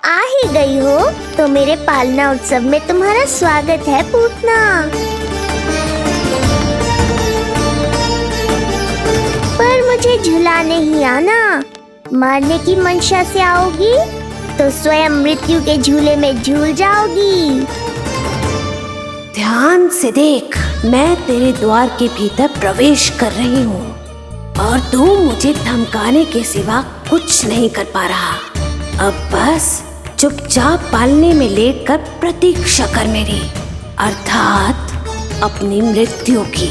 आ ही गई हो तो मेरे पालना उत्सव में तुम्हारा स्वागत है पूतना। पर मुझे झुलाने ही आना, मारने की मंशा से आओगी तो स्वयं मृत्यु के झूले में झूल जाओगी। ध्यान से देख, मैं तेरे द्वार के भीतर प्रवेश कर रही हूँ और तू मुझे धमकाने के सिवा कुछ नहीं कर पा रहा। अब बस चुपचाप पालने में लेटकर प्रतीक्षा कर मेरी, अर्थात अपनी मृत्यु की।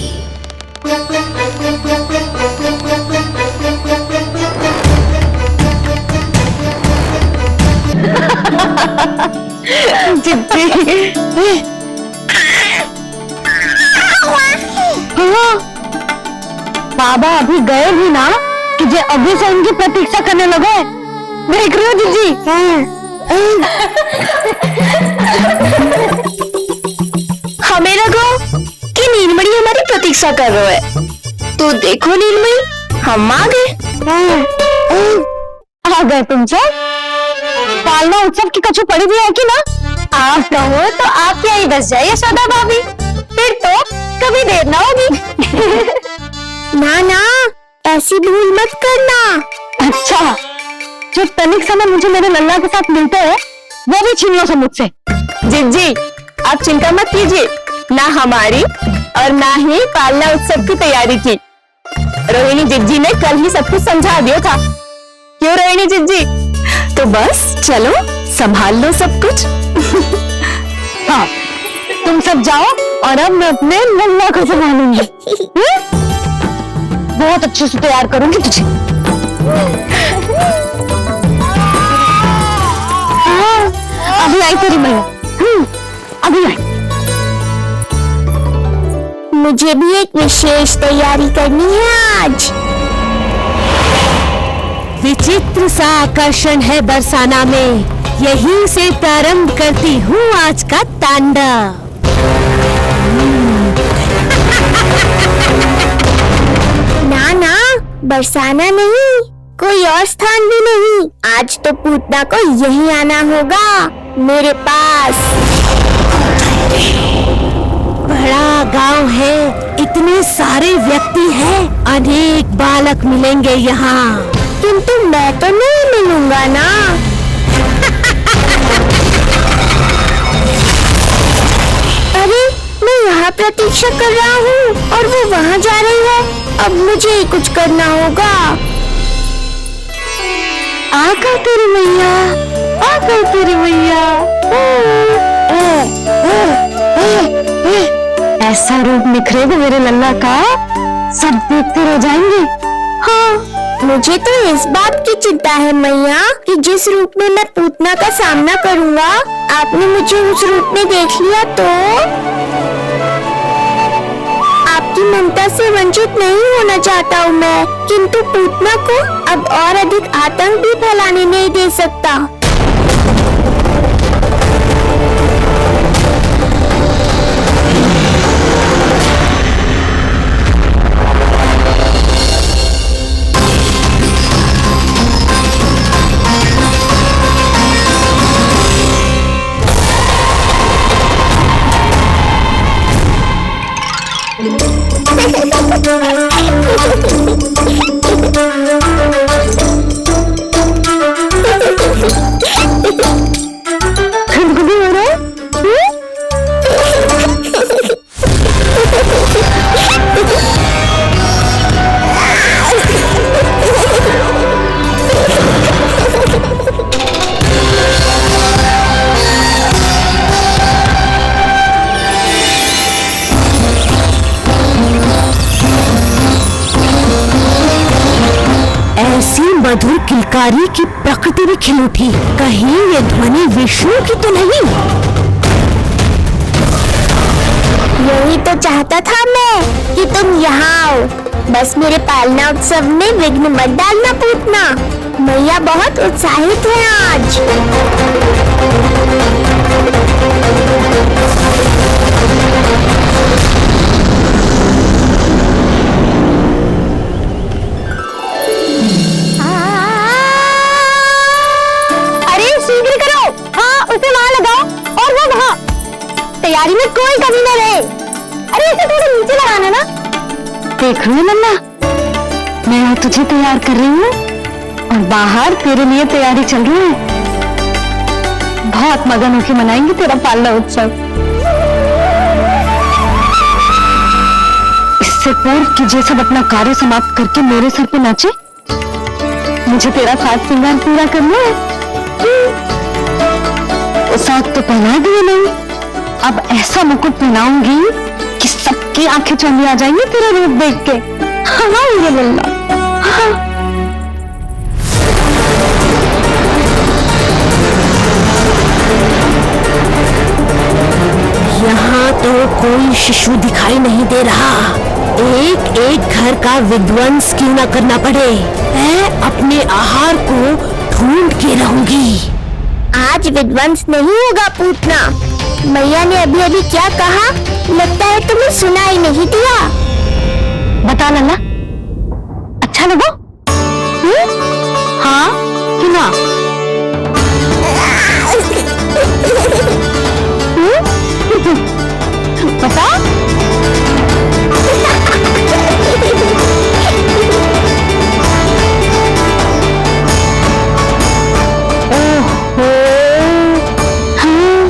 बाबा अभी गए भी ना कि जे अभी से उनकी प्रतीक्षा करने लगे। देख रहे हो जीजी? हमें लगा कि नीलमणि हमारी प्रतीक्षा कर रहे है, तो देखो नीलमणि हम आ गए। आ गए तुम सब? पालना उत्सव की कछु पड़ी भी है कि ना? आप कहो तो आप यही बस जाइए सदा भाभी, फिर तो कभी देर ना होगी। ना ना, ऐसी भूल मत करना। अच्छा, जो तनिक समय मुझे मेरे लल्ला के साथ मिलते हैं वो भी छीन लो सब मुझसे। जी आप चिंता मत कीजिए, ना हमारी और ना ही पालना उत्सव की तैयारी की। रोहिणी जिज्जी ने कल ही सब कुछ समझा दिया था। क्यों रोहिणी जिज्जी? तो बस चलो संभाल लो सब कुछ। हाँ, तुम सब जाओ और अब मैं अपने लल्ला को संभालूंगी। बहुत अच्छे से तैयार करूंगी तुझे। अभी आई तेरी मैया, अभी आई। मुझे भी एक विशेष तैयारी करनी है आज। विचित्र सा आकर्षण है बरसाना में, यहीं से प्रारंभ करती हूँ आज का तांडव। ना ना, बरसाना नहीं, कोई और स्थान भी नहीं। आज तो पूतना को यहीं आना होगा, मेरे पास। बड़ा गांव है, इतने सारे व्यक्ति हैं, अनेक बालक मिलेंगे यहाँ। किंतु मैं तो नहीं मिलूंगा ना। अरे, मैं यहाँ प्रतीक्षा कर रहा हूँ और वो वहाँ जा रही है। अब मुझे ही कुछ करना होगा। आकर तेरी मैया, आकर तेरी मैया। ऐसा रूप निखरेगा मेरे लल्ला का, सब देखते रह जाएंगे। हाँ, मुझे तो इस बात की चिंता है मैया कि जिस रूप में मैं पूतना का सामना करूँगा, आपने मुझे उस रूप में देख लिया तो आपकी ममता से वंचित नहीं होना चाहता हूँ मैं, किंतु पूतना को अब और अधिक आतंक भी फैलाने नहीं दे सकता। मधुर किलकारी की प्रकृति भी खिल उठी। कहीं ये ध्वनि विष्णु की तो नहीं? यही तो चाहता था मैं कि तुम यहाँ आओ। बस मेरे पालना उत्सव में विघ्न मत डालना पूतना। मैया बहुत उत्साहित है आज। अरे शीघ्र करो, तैयारी में कोई कमी न रहे। अरे इसे थोड़ा नीचे लगाना ना। देख रही है नन्ना, मैं यहाँ तुझे तैयार कर रही हूँ और बाहर तेरे लिए तैयारी चल रही है। बहुत मगन होकर मनाएंगे तेरा पालना उत्सव। इससे पूर्व कि ये सब अपना कार्य समाप्त करके मेरे सर पे नाचे, मुझे तेरा साज श्रृंगार पूरा करना है। वो साथ तो पहना दिए नहीं, अब ऐसा मुकुट पहनाऊंगी कि सबकी आंखें चौंधी आ जाएंगी तेरा रूप देख के। हाँ ये लल्ला, हाँ। यहाँ तो कोई शिशु दिखाई नहीं दे रहा। एक एक घर का विध्वंस क्यों ना करना पड़े, मैं अपने आहार को ढूंढ के रहूंगी। आज विध्वंस नहीं होगा पूतना। मैया ने अभी अभी क्या कहा, लगता है तुम्हें सुनाई नहीं दिया। बता लल्ला, अच्छा लगा? हाँ कि ना? बता। ओहो, हाँ।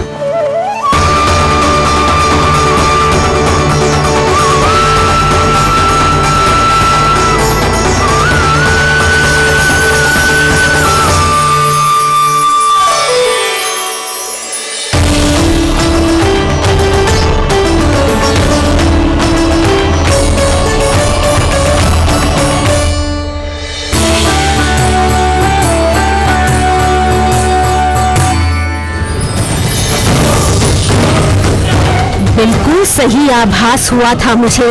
बिल्कुल सही आभास हुआ था मुझे,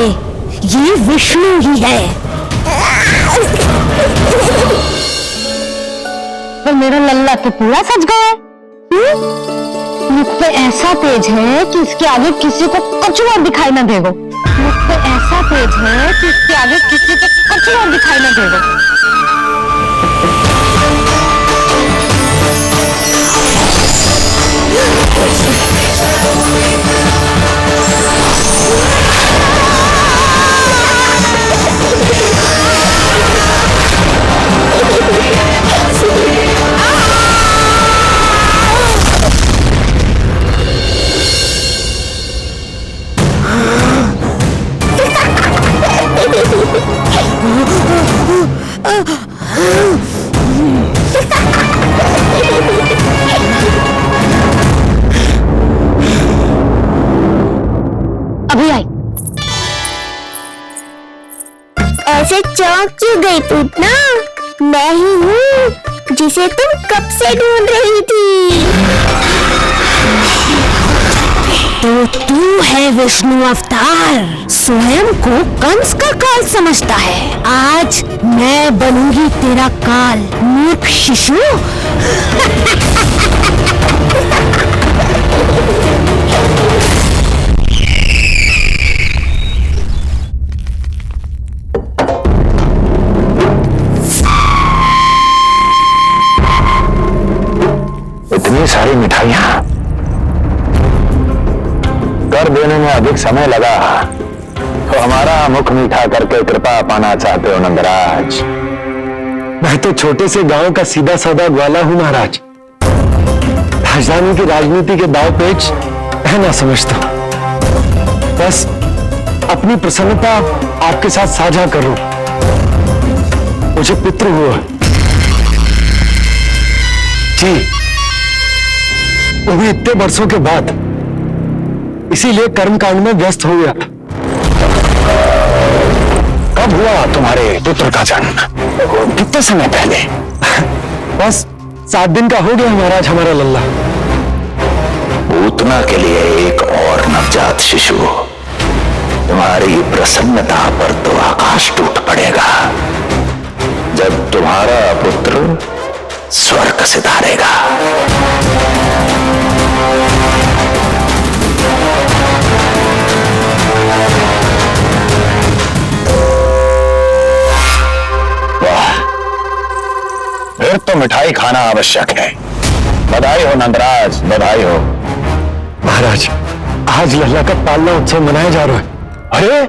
ये विष्णु ही है। पर मेरा लल्ला तो पूरा सज गया है। मुझ पे ऐसा तेज है कि इसके आगे किसी को कुछ और दिखाई ना देगा। मुझ पे ऐसा तेज है कि इसके आगे किसी को कुछ और दिखाई ना देगा। अभी आई। ऐसे चौंक क्यों गई पूतना? मैं ही हूँ जिसे तुम कब से ढूंढ रही थी। तो तू है विष्णु अवतार, स्वयं को कंस का काल समझता है। आज मैं बनूंगी तेरा काल, मूर्ख शिशु। इतनी सारी मिठाइयां कर देने में अधिक समय लगा तो हमारा मुख मीठा करके कृपा पाना चाहते हो नंदराज? मैं तो छोटे से गांव का सीधा साधा ग्वाला हूं महाराज। राजधानी की राजनीति के दाव पेच है ना समझता। बस अपनी प्रसन्नता आपके साथ साझा करूं। मुझे पितृ हुआ जी, वो भी इतने वर्षों के बाद, इसीलिए कर्मकांड में व्यस्त हो गया। कब हुआ तुम्हारे पुत्र का जन्म? कितने समय पहले? बस 7 दिन का हो गया महाराज हमारा लल्ला। पूतना के लिए एक और नवजात शिशु, तुम्हारी प्रसन्नता पर तो आकाश टूट पड़ेगा जब तुम्हारा पुत्र स्वर्ग सिधारेगा। वाह, फिर तो मिठाई खाना आवश्यक है। बधाई हो नंदराज, बधाई हो। महाराज आज लल्ला का पालना उत्सव मनाया जा रहा है। अरे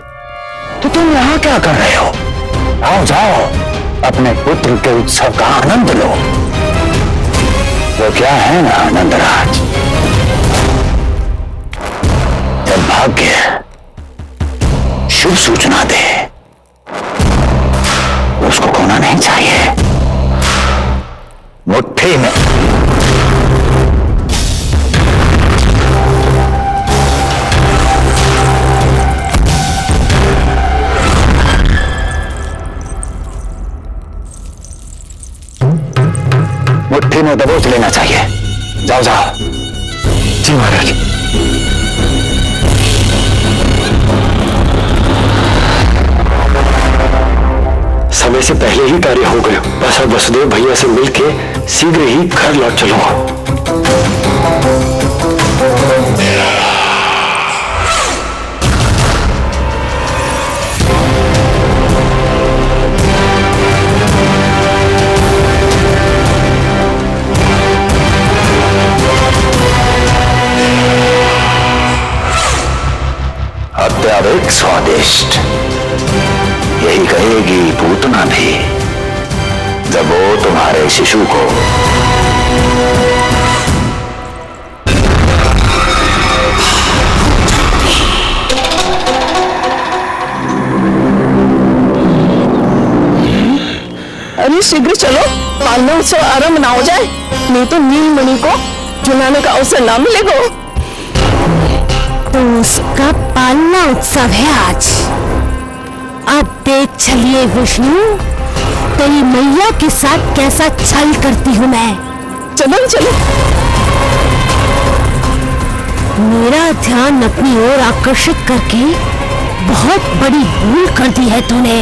तो तुम यहाँ क्या कर रहे हो? आओ जाओ, अपने पुत्र के उत्सव का आनंद लो। वो क्या है ना नंदराज, जब भाग्य शुभ सूचना दे उसको खोना नहीं चाहिए। मुट्ठी में दबोच लेना चाहिए। जाओ जाओ। जी महाराज। समय से पहले ही कार्य हो गए। बस अब वसुदेव भैया से मिलके शीघ्र ही घर लौट चलूंगा। अत्यधिक स्वादिष्ट, यही कहेगी पूतना भी जब वो तुम्हारे शिशु को अरे शीघ्र चलो, पालना उत्सव आरंभ ना हो जाए, नहीं तो नीलमणि को झुलाने का अवसर ना मिलेगा। तो उसका पालना उत्सव है आज। अब देख चलिए विष्णु, तेरी मैया के साथ कैसा छल करती हूँ मैं। चलो चलो। मेरा ध्यान अपनी ओर आकर्षित करके बहुत बड़ी भूल कर दी है तूने।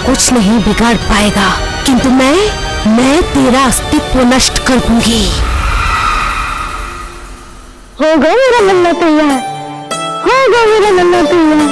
कुछ नहीं बिगाड़ पाएगा, किंतु मैं तेरा अस्तित्व नष्ट कर दूंगी। हो गया मेरा लल्ला तैयार, हो गया मेरा लल्ला तैयार।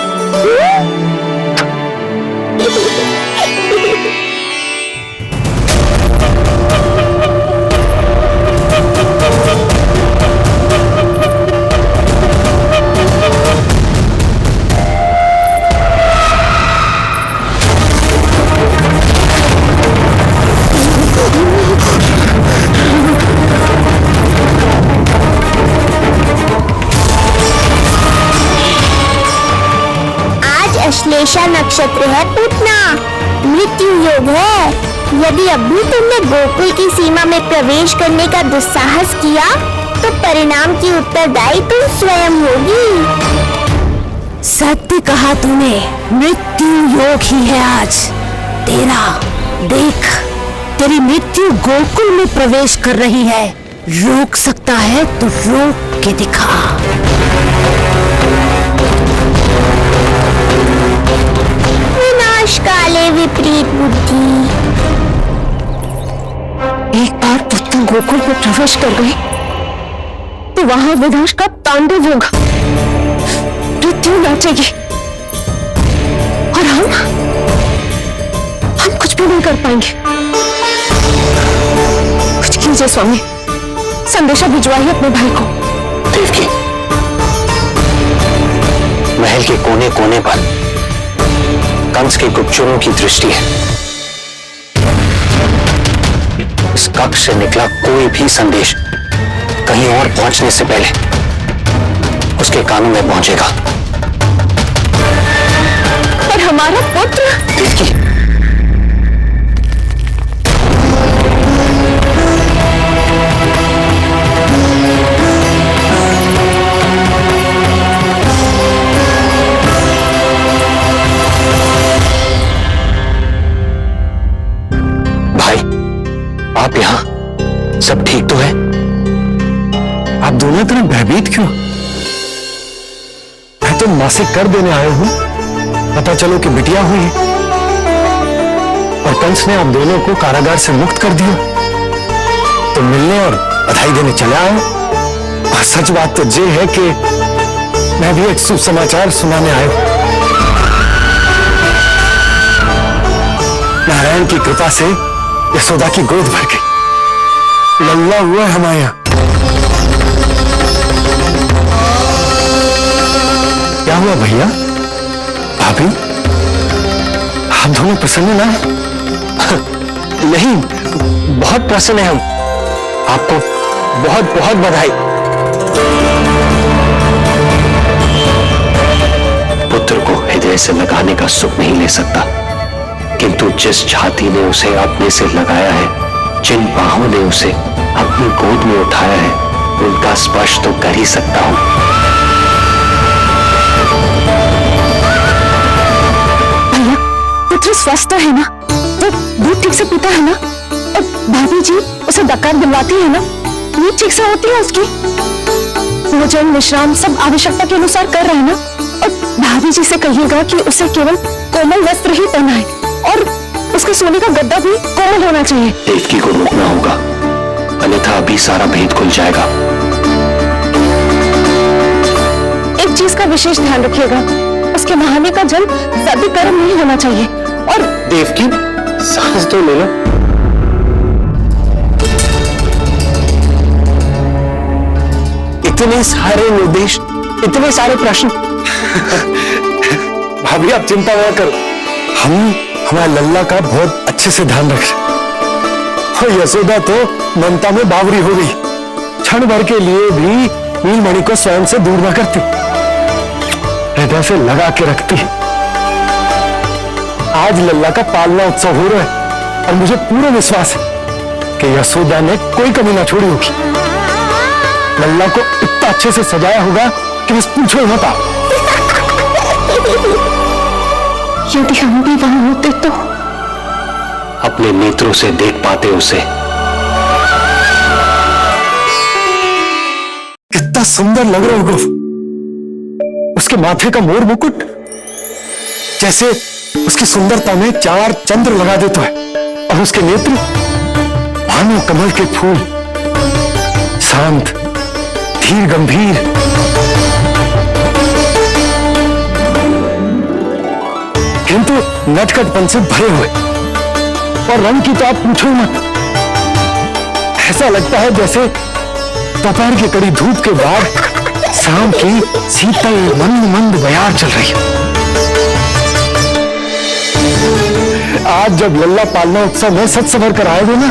श्लेषा नक्षत्र है पूतना, मृत्यु योग है। यदि अभी तुमने गोकुल की सीमा में प्रवेश करने का दुस्साहस किया तो परिणाम की उत्तरदायी तुम स्वयं होगी। सत्य कहा तूने, मृत्यु योग ही है आज तेरा। देख, तेरी मृत्यु गोकुल में प्रवेश कर रही है। रोक सकता है तो रोक के दिखा। विनाश काले विपरीत बुद्धि। एक बार पुत्र गोकुल में प्रवेश कर गई तो वहां विनाश का तांडव होगा, मृत्यु नाचेगी और हम कुछ भी नहीं कर पाएंगे। कुछ कीजिए स्वामी, संदेशा भिजवाइए अपने भाई को। देवकी, महल के कोने कोने पर कंस के गुप्तचरों की दृष्टि है। इस कक्ष से निकला कोई भी संदेश कहीं और पहुंचने से पहले उसके कानों में पहुंचेगा। और हमारा पुत्र देवकी, आप यहाँ सब ठीक तो है? आप दोनों इतना भयभीत क्यों? मैं तो मासिक कर देने आया हूं, पता चलो कि बिटिया हुई है। और कंस ने आप दोनों को कारागार से मुक्त कर दिया, तो मिलने और बधाई देने चले आए। और सच बात तो ये है कि मैं भी एक सुसमाचार सुनाने आया हूं। नारायण की कृपा से यशोदा की गोद भर गई, लल्ला हुआ है हमारे यहां। क्या हुआ भैया, भाभी, आप दोनों प्रसन्न ना हैं? नहीं, बहुत प्रसन्न है हम। आपको बहुत बहुत बधाई। पुत्र को हृदय से लगाने का सुख नहीं ले सकता, किंतु जिस छाती ने उसे अपने से लगाया है, जिन बाहों ने उसे अपनी गोद में उठाया है, उनका स्पर्श तो कर ही सकता हूं। भैया, पुत्र स्वस्थ है ना? वो दूध ठीक से पीता है ना? और भाभी जी उसे डकार दिलवाती है ना? नींद ठीक से होती है उसकी? भोजन विश्राम सब आवश्यकता के अनुसार कर रहे हैं ना? और भाभी जी से कहिएगा कि उसे केवल कोमल वस्त्र ही पहनाए और उसके सोने का गद्दा भी कोमल होना चाहिए। देवकी को रोकना होगा, अन्यथा अभी सारा भेद खुल जाएगा। एक चीज का विशेष ध्यान रखिएगा, उसके नहाने का जल ज्यादा गर्म नहीं होना चाहिए। और देवकी, सांस तो ले लो। इतने सारे निर्देश, इतने सारे प्रश्न। भाभी आप चिंता ना करो, हम हमारे लल्ला का बहुत अच्छे से ध्यान रख रहे। और यशोदा तो ममता में बावरी हो गई, क्षण भर के लिए भी नीलमणि को स्वयं से दूर न करती, हृदय से लगा के रखती। आज लल्ला का पालना उत्सव हो रहा है और मुझे पूरा विश्वास है कि यशोदा ने कोई कमी ना छोड़ी होगी। लल्ला को इतना अच्छे से सजाया होगा कि बस पूछो ही मत। यदि हम भी वहां होते तो अपने नेत्रों से देख पाते उसे। कितना सुंदर लग रहा होगा उसके माथे का मोर मुकुट, जैसे उसकी सुंदरता में 4 चंद्र लगा देता है। और उसके नेत्र भानु कमल के फूल, शांत, धीर, गंभीर। किंतु नटखटपन से भरे हुए, और रंग की तो आप पूछो ही मत। ऐसा लगता है जैसे दोपहर की कड़ी धूप के बाद शाम की शीतल मंद मंद बयार चल रही है। आज जब लल्ला पालना उत्सव में सच संवर कर आएंगे ना,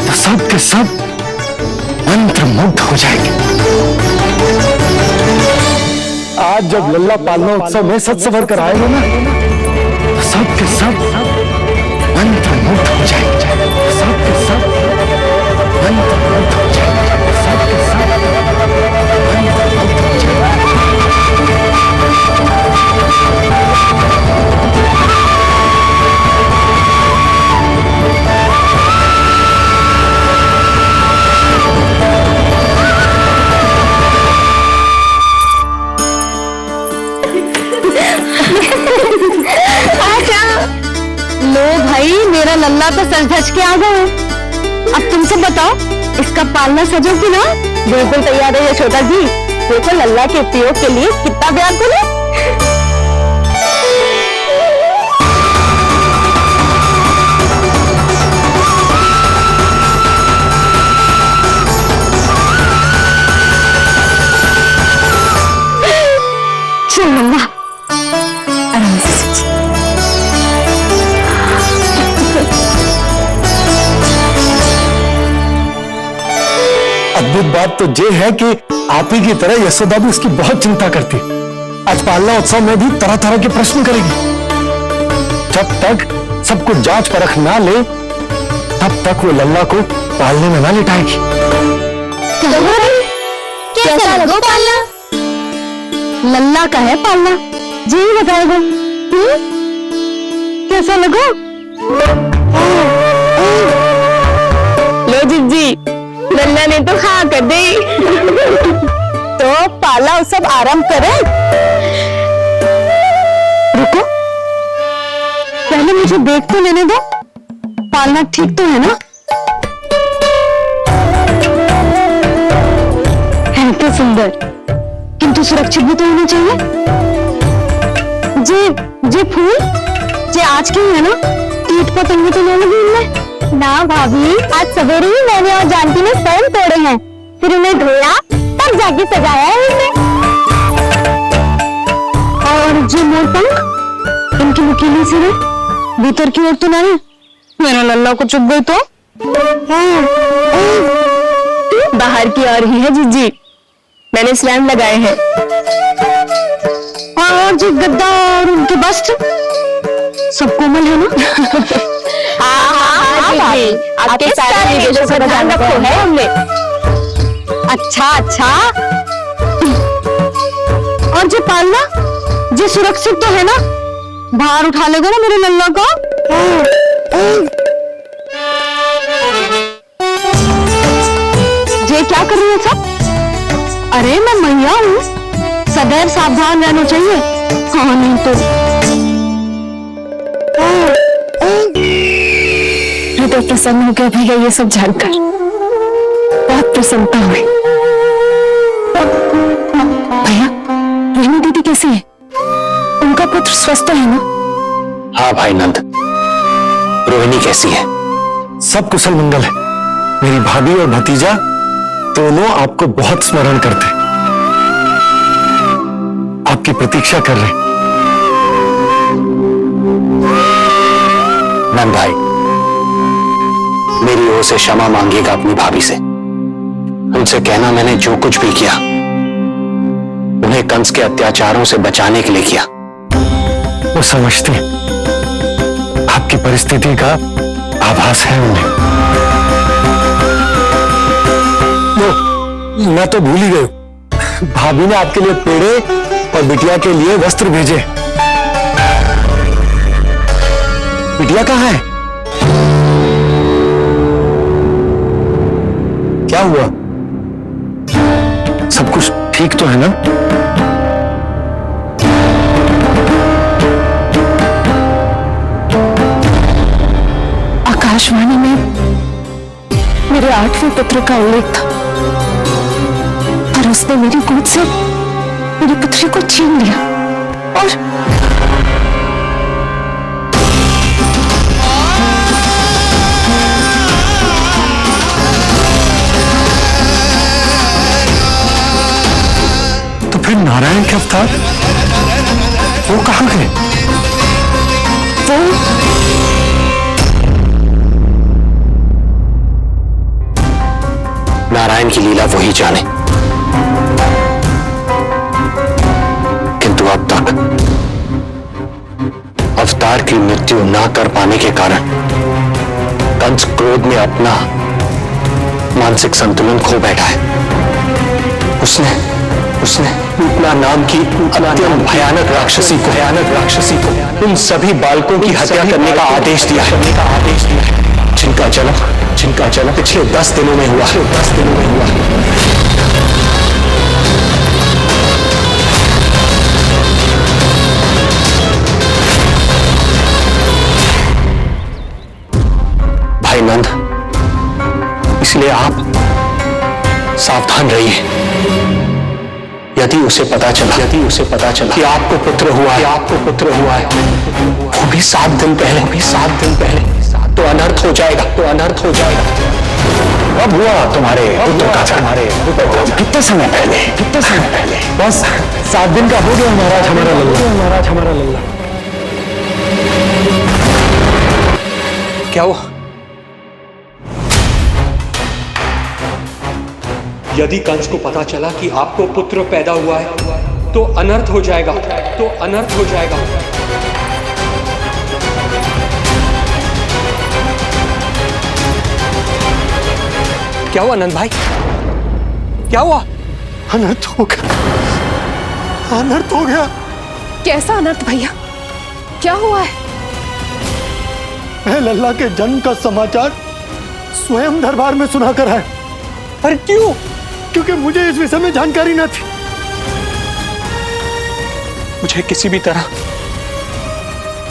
तो सब के सब मंत्र मुग्ध हो जाएंगे। आज जब लल्ला पालना उत्सव में सच संवर कर आएंगे ना, तो सब के सब मंत्र मुग्ध हो जाएंगे। सब के सब मंत्र मुग्ध हो जाएंगे। सब के सब मंत्र मुग्ध हो जाएंगे। लो भाई, मेरा लल्ला तो सज धज के आ गए। अब तुम सब बताओ, इसका पालना सजोगी ना? बिल्कुल तैयार है यशोदा जी। देखो लल्ला के उपयोग के लिए कितना व्याकुल है। चल लल्ला, आराम से सज। अद्भुत बात तो ये है कि आप ही की तरह यशोदा भी उसकी बहुत चिंता करती। आज पालना उत्सव में भी तरह तरह के प्रश्न करेगी। जब तक सब कुछ जांच परख ना ले, तब तक वो लल्ला को पालने में ना लिटाएगी। कैसा लगो पालना? लल्ला का है पालना, जी बताएगा। कैसा लगो? लो जिज्जी, लल्ला ने तो हाँ कर दी। तो पाला उत्सव आरंभ करें। रुको, पहले मुझे देख तो लेने दो, पालना ठीक तो है ना? है तो सुंदर, किंतु सुरक्षित भी तो होना चाहिए। जे फूल जे आज के ही है ना, कीट पतंगे तो नहीं लगी इनमें? ना भाभी, आज सवेरे ही मैंने और जानकी ने स्वयं तोड़े हैं, फिर उन्हें धोया तब जाके सजाया है इन्हें। और जो मोरपंख, इनकी नुकीली सिरे भीतर की ओर तो नहीं, मेरा लल्ला को चुभ गई तो बाहर की ओर ही है जीजी, मैंने स्लैम लगाए हैं। और जो गद्दा और उनके बस्ट सब कोमल है ना? हाँ भाभी, आपके सारे निर्देशों का ध्यान रखो है हमने। अच्छा। और जो पालना, जो सुरक्षित तो है ना? बाहर उठा लेगा ना मेरे लल्ला को? ये क्या कर रही है सब? अरे मैं मैया हूँ, सदैव सावधान रहना चाहिए। हाँ नहीं तो हृदय प्रसन्न हो गया भैया ये सब जानकर, बहुत प्रसन्नता हुई। भैया, रोहिणी दीदी कैसी है? उनका पुत्र स्वस्थ है ना? हाँ भाई नंद, रोहिणी कैसी है? सब कुशल मंगल है। मेरी भाभी और भतीजा दोनों आपको बहुत स्मरण करते हैं, आपकी प्रतीक्षा कर रहे। नंद भाई, मेरी ओर से क्षमा मांगिएगा अपनी भाभी से। उनसे कहना मैंने जो कुछ भी किया, उन्हें कंस के अत्याचारों से बचाने के लिए किया। वो समझते हैं, आपकी परिस्थिति का आभास है उन्हें। मैं तो भूल ही गई, भाभी ने आपके लिए पेड़े और बिटिया के लिए वस्त्र भेजे। बिटिया कहाँ है? क्या हुआ? सब कुछ ठीक तो है ना? आकाशवाणी में मेरे 8वें पुत्र का उल्लेख था, पर उसने मेरी गोद से मेरी पुत्री को छीन लिया और तो फिर नारायण के अवतार वो कहाँ गए? वो नारायण की लीला वही जाने, किंतु अब तक अवतार की मृत्यु ना कर पाने के कारण कंस क्रोध में अपना मानसिक संतुलन खो बैठा है। उसने पूतना नाम की अत्यंत भयानक राक्षसी को उन सभी बालकों की हत्या करने का आदेश दिया है, जिनका जन्म पिछले 10 दिनों में हुआ। भाई नंद, इसलिए आप सावधान रहिए। यदि उसे पता चला कि आपको पुत्र हुआ है, वो भी 7 दिन पहले, तो अनर्थ हो जाएगा। अब हुआ तुम्हारे पुत्र का जन्म? कितने समय पहले? बस 7 दिन का हो गया महाराज हमारा लल्ला। क्या हुआ? यदि कंस को पता चला कि आपको पुत्र पैदा हुआ है तो अनर्थ हो जाएगा। क्या हुआ नंद भाई? क्या हुआ? अनर्थ हो गया। कैसा अनर्थ भैया? क्या हुआ है? मैं लल्ला के जन्म का समाचार स्वयं दरबार में सुनाकर आया। अरे क्यों? क्योंकि मुझे इस विषय में जानकारी न थी। मुझे किसी भी तरह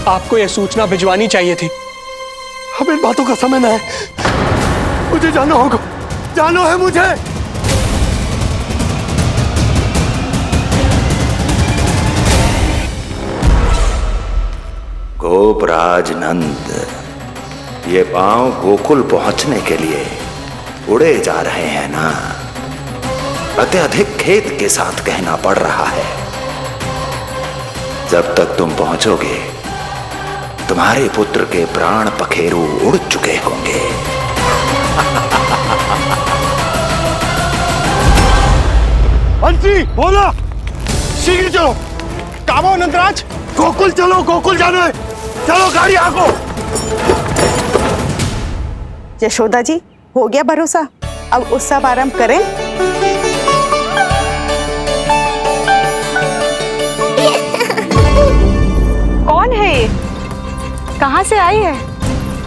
आपको यह सूचना भिजवानी चाहिए थी। अब इन बातों का समय न है, मुझे जाना होगा, जाना है मुझे। गोपराज नंद, ये पांव गोकुल पहुंचने के लिए उड़े जा रहे हैं ना? अत्यधिक खेद के साथ कहना पड़ रहा है, जब तक तुम पहुंचोगे तुम्हारे पुत्र के प्राण पखेरु उड़ चुके होंगे। बंसी बोला, शीघ्र चलो। कामो नंदराज, गोकुल चलो, गोकुल जाना है, चलो गाड़ी आगो। यशोदा जी, हो गया भरोसा, अब उत्सव आरंभ करें। कौन है ये? कहाँ से आई है?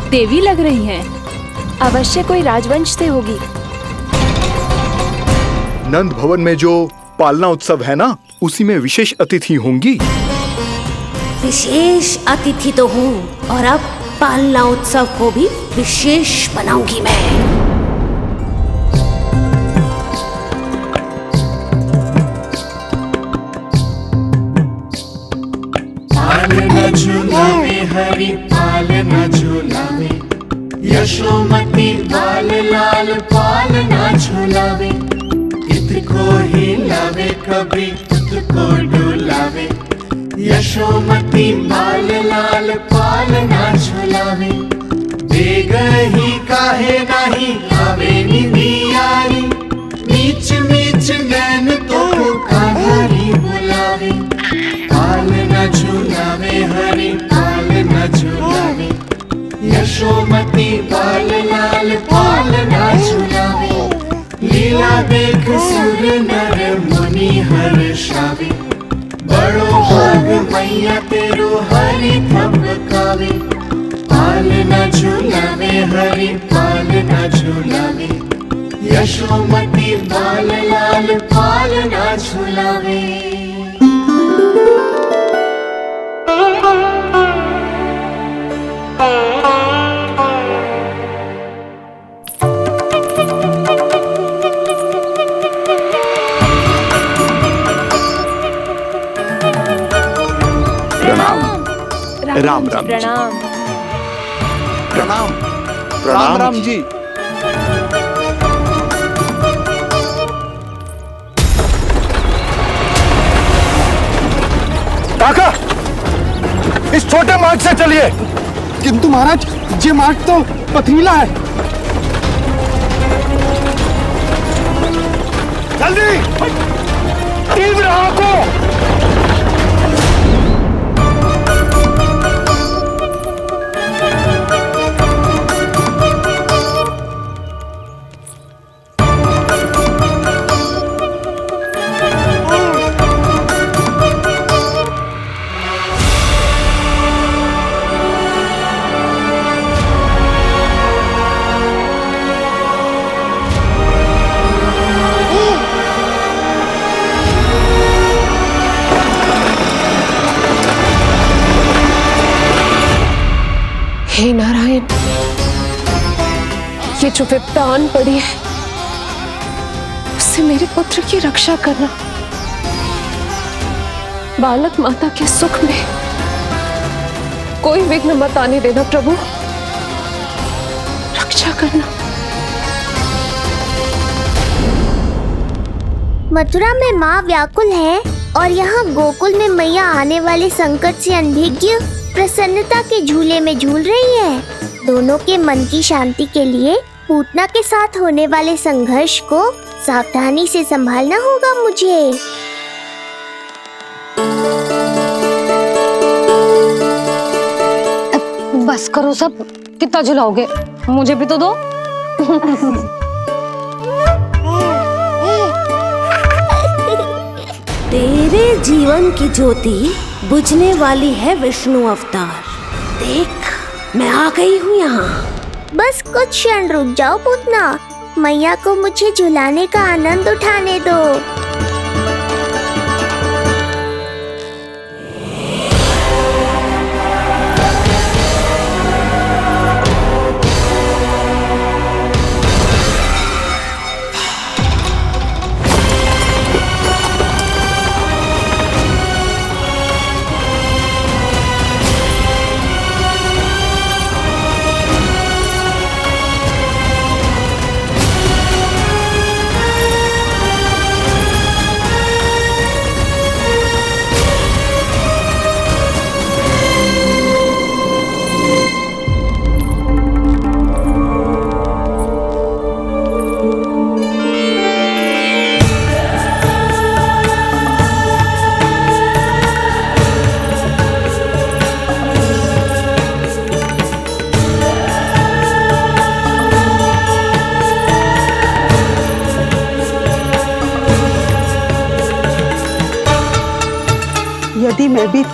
देवी लग रही हैं। अवश्य कोई राजवंश से होगी। नंद भवन में जो पालना उत्सव है ना, उसी में विशेष अतिथि होंगी। विशेष अतिथि तो हूँ, और अब पालना उत्सव को भी विशेष बनाऊंगी मैं। पालना झूलावे हरि पालना झूलावे, यशोमती बाल लाल पालना झूलावे। इत को हिलावे कभी पुत को डुलावे, यशोमती बाल लाल पालना झूलावे। देग ही काहे नाही आवे निधियारी, नीच नीच नैन तो कान्हारी बुलावे। पालना झूलावे हरि पालना झूलावे, यशोमती बाल लाल पालना झूलावे। लीला देख सुर नर मुनि हर्षावे, बड़ो भाग मैया तेरो हरि थपकावे। पालना झूलावे हरि पालना झूलावे, यशोमती बाल लाल पालना झूलावे। राम राम जी। प्रणाम। प्रणाम प्रणाम राम जी। काका, इस छोटे मार्ग से चलिए। किंतु महाराज, ये मार्ग तो पथरीला है। जल्दी तीव्र आंको। हे नारायण, ये जो विपदा आन पड़ी है, उससे मेरे पुत्र की रक्षा करना। बालक माता के सुख में कोई विघ्न मत आने देना प्रभु, रक्षा करना। मथुरा में माँ व्याकुल है और यहाँ गोकुल में मैया आने वाले संकट से अनभिज्ञ प्रसन्नता के झूले में झूल रही है। दोनों के मन की शांति के लिए पूतना के साथ होने वाले संघर्ष को सावधानी से संभालना होगा मुझे। बस करो सब, कितना झुलाओगे, मुझे भी तो दो। तेरे जीवन की ज्योति बुझने वाली है विष्णु अवतार। देख, मैं आ गई हूँ यहाँ। बस कुछ क्षण रुक जाओ पूतना, मैया को मुझे झुलाने का आनंद उठाने दो।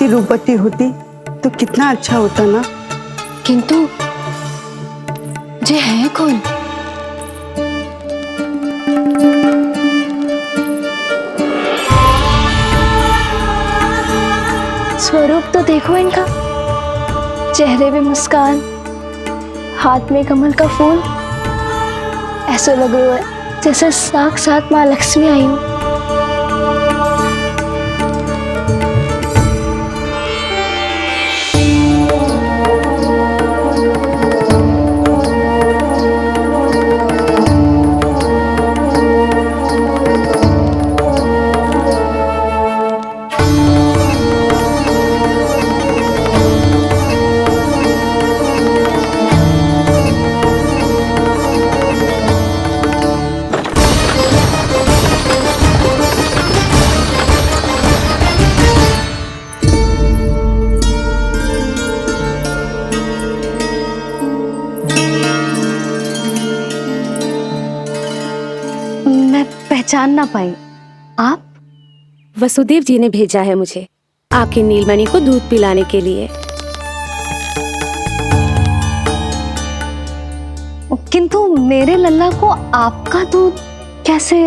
इतनी रूपवती होती तो कितना अच्छा होता ना। किंतु जे है कौन? स्वरूप तो देखो इनका, चेहरे पे मुस्कान, हाथ में कमल का फूल, ऐसा लग रहा है जैसे साक्षात माँ लक्ष्मी आई हो। पहचान ना पाई। आप? वसुदेव जी ने भेजा है मुझे आपकी नीलमणि को दूध पिलाने के लिए। किंतु मेरे लल्ला को आपका दूध कैसे?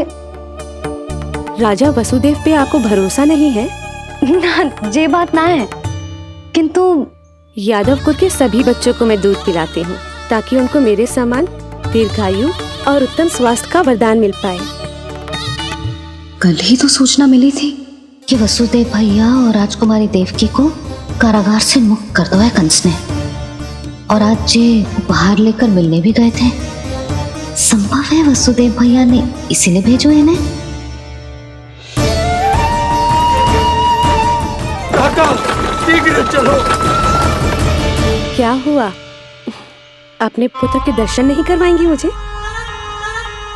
राजा वसुदेव पे आपको भरोसा नहीं है? ना, ये बात ना है। किंतु यादव कुल के सभी बच्चों को मैं दूध पिलाती हूँ ताकि उनको मेरे समान दीर्घायु और उत्तम स्वास्थ्य का वरदान मिल पाए। कल ही तो सूचना मिली थी कि वसुदेव भैया और राजकुमारी देवकी को कारागार से मुक्त कर दो है कंस ने, और आज ये उपहार लेकर मिलने भी गए थे। संभव है वसुदेव भैया ने इसीलिए भेजो इन्हें। काका, शीघ्र चलो। क्या हुआ? अपने पुत्र के दर्शन नहीं करवाएंगी मुझे?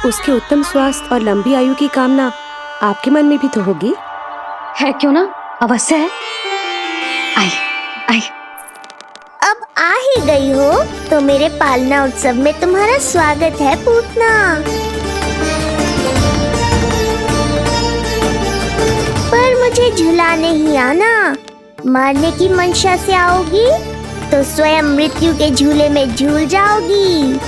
उसके उत्तम स्वास्थ्य और लंबी आयु की कामना आपके मन में भी तो होगी। है क्यों ना, अवश्य है। आई आई। अब आ ही गई हो तो मेरे पालना उत्सव में तुम्हारा स्वागत है पूतना। पर मुझे झुलाने ही आना, मारने की मंशा से आओगी तो स्वयं मृत्यु के झूले में झूल जाओगी।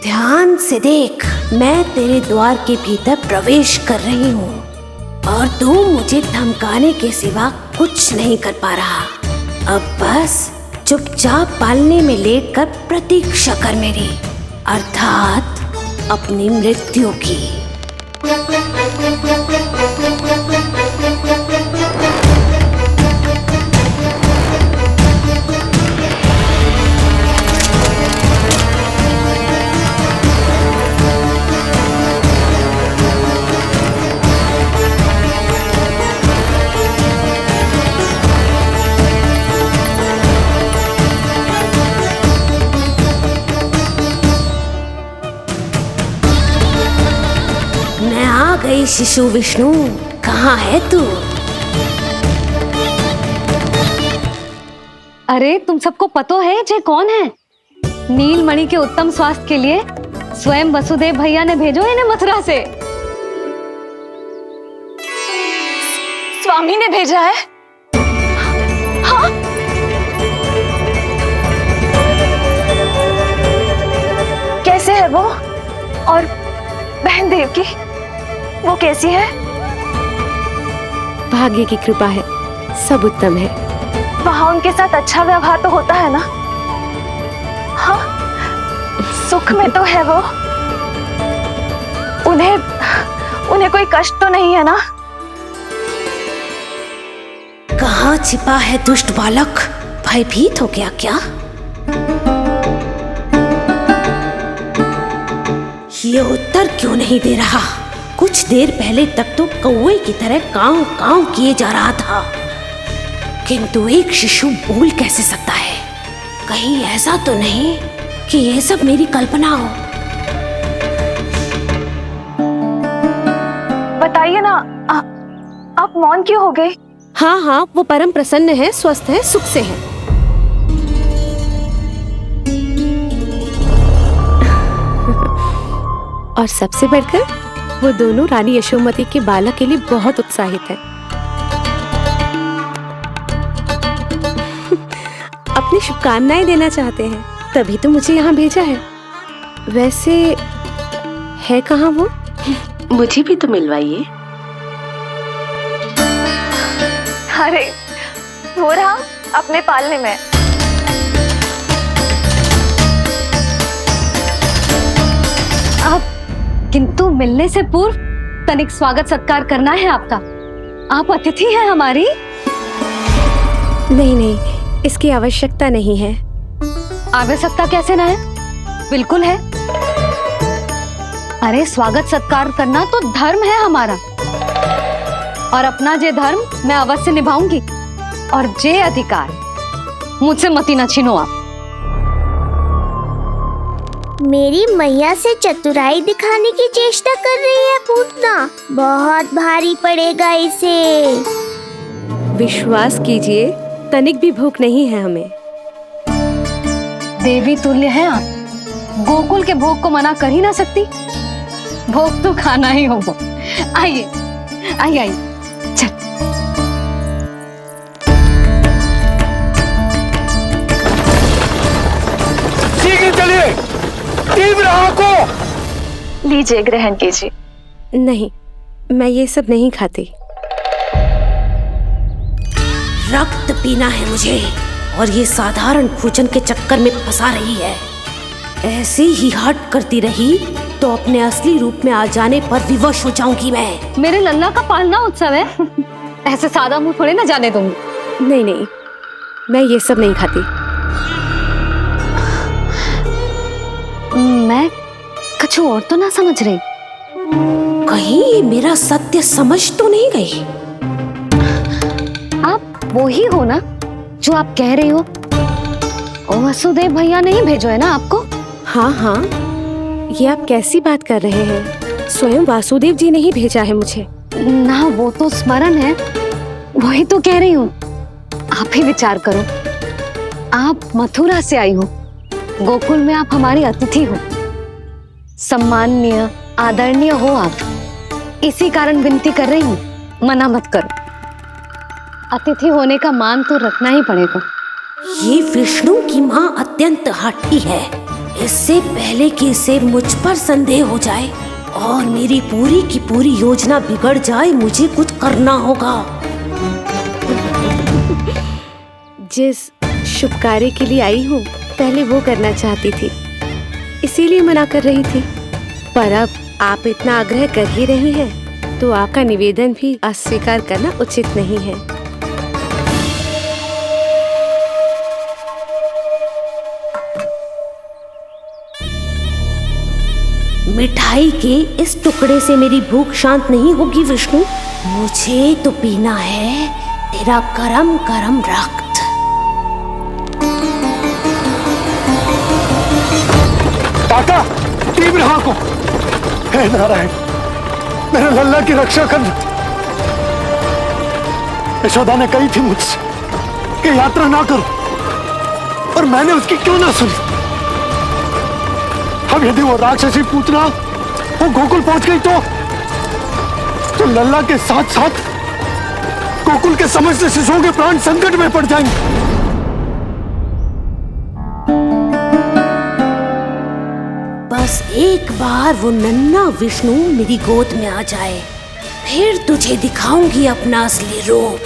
ध्यान से देख, मैं तेरे द्वार के भीतर प्रवेश कर रही हूँ और तू मुझे धमकाने के सिवा कुछ नहीं कर पा रहा। अब बस चुपचाप पालने में लेटकर प्रतीक्षा कर मेरी, अर्थात अपनी मृत्यु की। गई शिशु विष्णु, कहाँ है तू? अरे तुम सबको पतो है जे कौन है? नीलमणि के उत्तम स्वास्थ्य के लिए स्वयं वसुदेव भैया ने भेजो इन्हें मथुरा से। स्वामी ने भेजा है? हाँ? कैसे है वो? और बहन देवकी, वो कैसी है? भाग्य की कृपा है, सब उत्तम है। वहाँ उनके साथ अच्छा व्यवहार तो होता है ना? हाँ, सुख में तो है वो। उन्हें कोई कष्ट तो नहीं है ना? कहाँ छिपा है दुष्ट बालक? भयभीत हो गया क्या? ये उत्तर क्यों नहीं दे रहा? कुछ देर पहले तक तो कौवे की तरह कांव कांव किए जा रहा था, किंतु एक शिशु बोल कैसे सकता है? कहीं ऐसा तो नहीं कि ये सब मेरी कल्पना हो? बताइए ना, आप मौन क्यों हो गए? हाँ हाँ, वो परम प्रसन्न है, स्वस्थ है, सुख से है। और सबसे बढ़कर वो दोनों रानी यशोमती के बालक के लिए बहुत उत्साहित है। अपनी शुभकामनाएं देना चाहते हैं, तभी तो मुझे यहाँ भेजा है। वैसे है कहाँ वो? मुझे भी तो मिलवाइए। अरे वो रहा अपने पालने में। किंतु मिलने से पूर्व तनिक स्वागत सत्कार करना है आपका। आप अतिथि हैं हमारी। नहीं नहीं, इसकी आवश्यकता नहीं है। आवश्यकता कैसे ना है? बिल्कुल है। अरे स्वागत सत्कार करना तो धर्म है हमारा, और अपना जे धर्म मैं अवश्य निभाऊंगी, और जे अधिकार मुझसे मती न छीनो आप। मेरी मैया से चतुराई दिखाने की चेष्टा कर रही है पूतना। बहुत भारी पड़ेगा इसे। विश्वास कीजिए, तनिक भी भूख नहीं है हमें। देवी तुल्य हैं आप, गोकुल के भोग को मना कर ही ना सकती। भोग तो खाना ही होगा। आइए आइए आइए, चल। शीघ्र चलिए, तीव्र को लीजिए, ग्रहण कीजिए। नहीं, मैं ये सब नहीं खाती। रक्त पीना है मुझे, और ये साधारण भोजन के चक्कर में फंसा रही है। ऐसे ही हट करती रही तो अपने असली रूप में आ जाने पर विवश हो जाऊंगी मैं। मेरे लल्ला का पालना उत्सव है, ऐसे सादा मुंह थोड़े ना जाने दूंगी। नहीं नहीं, मैं ये सब नहीं खाती। मैं कुछ और तो ना समझ रही। कहीं ये मेरा सत्य समझ तो नहीं गई? आप वो ही हो ना जो आप कह रही हो? ओ वसुदेव भैया ने ही भेजो है ना आपको? हाँ हाँ, ये आप कैसी बात कर रहे हैं? स्वयं वासुदेव जी ने ही भेजा है मुझे। ना वो तो स्मरण है, वही तो कह रही हूँ। आप ही विचार करो, आप मथुरा से आई हो, गोकुल में आप हमारी अतिथि हो, सम्माननीय आदरणीय हो आप। इसी कारण विनती कर रही हूँ, मना मत करो। अतिथि होने का मान तो रखना ही पड़ेगा। ये विष्णु की माँ अत्यंत हठी है। इससे पहले कि इसे मुझ पर संदेह हो जाए और मेरी पूरी की पूरी योजना बिगड़ जाए, मुझे कुछ करना होगा। जिस शुभ कार्य के लिए आई हूँ, पहले वो करना चाहती थी, इसीलिए मना कर रही थी। पर अब आप इतना आग्रह कर ही रही हैं, तो आपका निवेदन भी अस्वीकार करना उचित नहीं है। मिठाई के इस टुकड़े से मेरी भूख शांत नहीं होगी विष्णु। मुझे तो पीना है तेरा गरम गरम रक्त। काका, तीव्र को हे नारायण, मेरे लल्ला की रक्षा करना। यशोदा ने कही थी मुझसे कि यात्रा ना करो, और मैंने उसकी क्यों ना सुनी। अब यदि वो राक्षसी पूतना वो गोकुल पहुंच गई तो लल्ला के साथ साथ गोकुल के समस्त शिशुओं के प्राण संकट में पड़ जाएंगे। बस एक बार वो नन्हा विष्णु मेरी गोद में आ जाए, फिर तुझे दिखाऊंगी अपना असली रूप।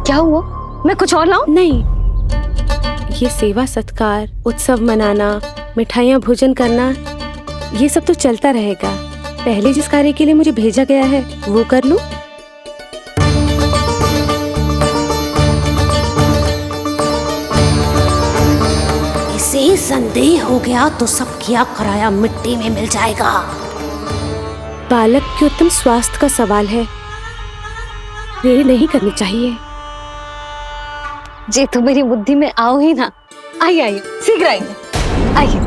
क्या हुआ? मैं कुछ और लाऊं? नहीं, ये सेवा सत्कार, उत्सव मनाना, मिठाइयाँ भोजन करना, ये सब तो चलता रहेगा। पहले जिस कार्य के लिए मुझे भेजा गया है वो कर लूं। इसे संदेह हो गया तो सब किया कराया मिट्टी में मिल जाएगा। बालक के उत्तम स्वास्थ्य का सवाल है, देरी नहीं करनी चाहिए। जे तो मेरी बुद्धि में आओ ही ना। आइए आइए, शीघ्र आइए, आइए।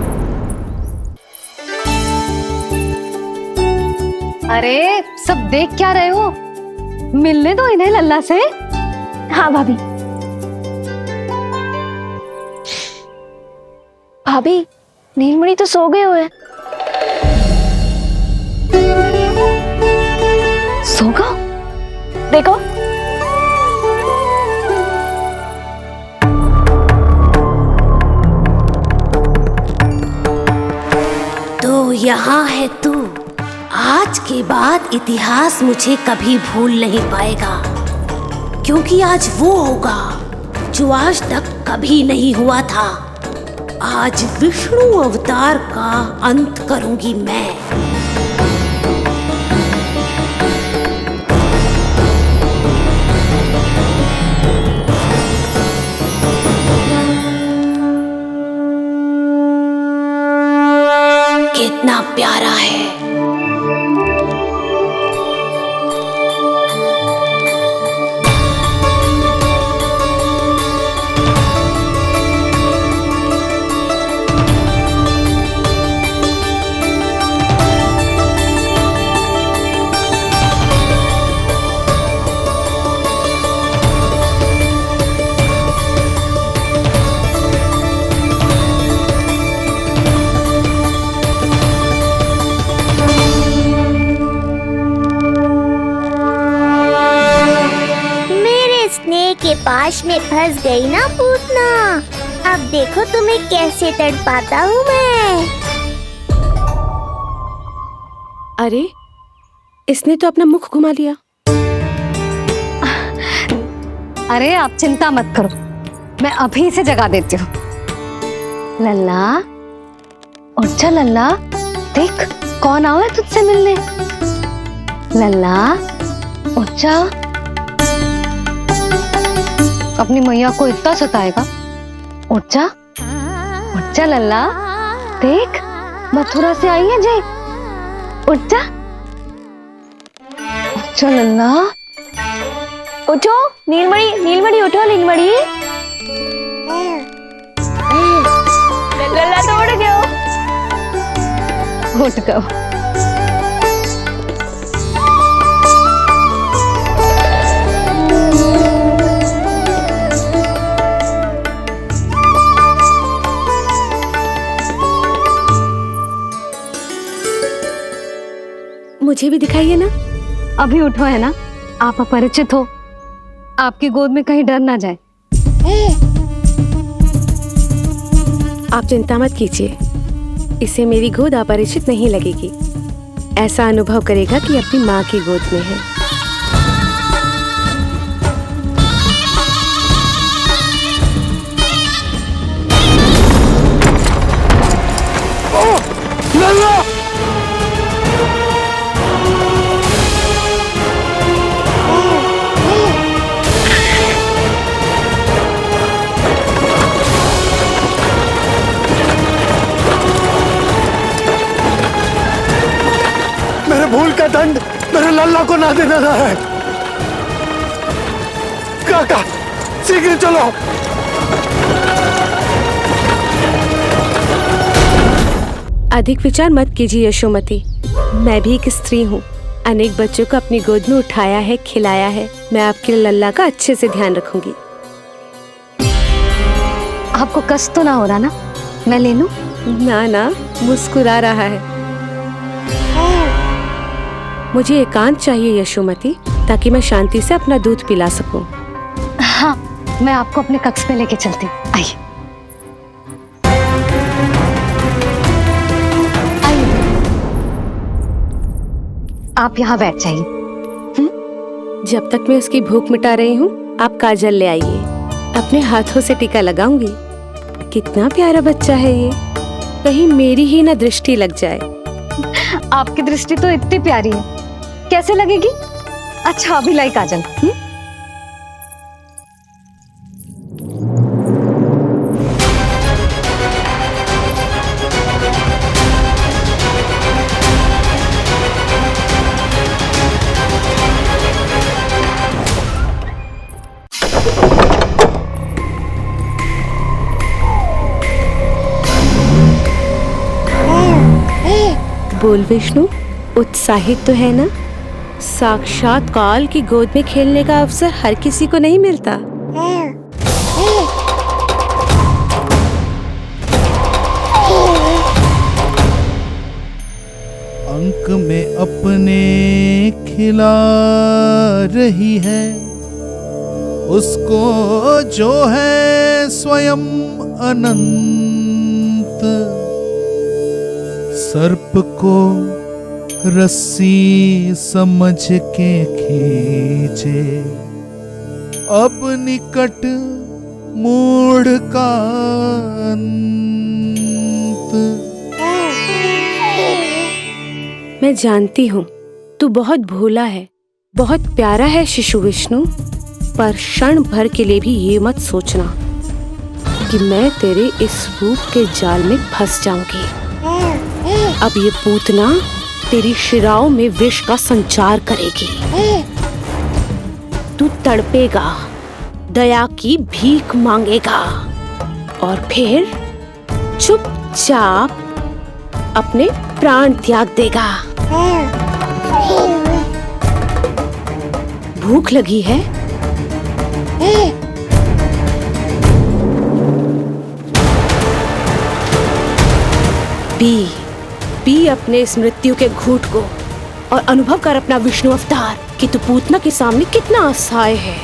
अरे सब देख क्या रहे हो? मिलने दो इन्हें लल्ला से। हाँ भाभी। भाभी, नीलमणि तो सो गए हुए। सोगा? देखो। तो यहाँ है तू। आज के बाद इतिहास मुझे कभी भूल नहीं पाएगा, क्योंकि आज वो होगा जो आज तक कभी नहीं हुआ था। आज विष्णु अवतार का अंत करूंगी मैं। कितना प्यारा है। के पास में फंस गई ना पूतना। अब देखो तुम्हें कैसे तड़पाता हूँ मैं। अरे, इसने तो अपना मुख घुमा लिया। अरे आप चिंता मत करो, मैं अभी इसे जगा देती हूँ। लल्ला, उठ जा लल्ला, देख कौन आया है तुझसे मिलने। लल्ला, उठ जा। अपनी मैया को इतना सताएगा। उठ जा लल्ला, देख मथुरा से आई है जय। उठ जा लल्ला, उठो नीलमणि, नीलमणि उठो नीलमणि। लल्ला तो उठ गयो। उठ गयो। मुझे भी दिखाइए ना। अभी उठो है ना, आप अपरिचित हो, आपकी गोद में कहीं डर ना जाए। आप चिंता मत कीजिए, इसे मेरी गोद अपरिचित नहीं लगेगी। ऐसा अनुभव करेगा कि अपनी माँ की गोद में है। भूल का दंड मेरे लल्ला को ना देना है। काका, शीघ्र चलो। अधिक विचार मत कीजिए यशोमती, मैं भी एक स्त्री हूँ। अनेक बच्चों को अपनी गोद में उठाया है, खिलाया है। मैं आपके लल्ला का अच्छे से ध्यान रखूंगी। आपको कष्ट तो ना हो रहा ना? मैं ले लूं? ना, मुस्कुरा रहा है। मुझे एकांत चाहिए यशोमती, ताकि मैं शांति से अपना दूध पिला सकूं। हाँ, मैं आपको अपने कक्ष में लेके चलती हूँ। आइए। आप यहाँ बैठ जाइए। जब तक मैं उसकी भूख मिटा रही हूँ, आप काजल ले आइए। अपने हाथों से टीका लगाऊंगी। कितना प्यारा बच्चा है ये, कहीं मेरी ही ना दृष्टि लग जाए। आपकी दृष्टि तो इतनी प्यारी है, कैसे लगेगी? अच्छा, अभी लाई काजल। बोल विष्णु, उत्साहित तो है ना? साक्षात काल की गोद में खेलने का अवसर हर किसी को नहीं मिलता। अंक में अपने खिला रही है, उसको जो है स्वयं अनंत। सर्प को रस्सी समझ के खींचे, अब निकट मूढ़ का अंत। मैं जानती हूँ तू बहुत भोला है, बहुत प्यारा है शिशु विष्णु, पर क्षण भर के लिए भी ये मत सोचना कि मैं तेरे इस रूप के जाल में फंस जाऊंगी। अब ये पूतना तेरी शिराओं में विष का संचार करेगी। तू तड़पेगा, दया की भीख मांगेगा और फिर चुपचाप अपने प्राण त्याग देगा। भूख लगी है? पी अपने इस मृत्यु के घूंट को और अनुभव कर अपना विष्णु अवतार कि तू पूतना के सामने कितना असहाय है।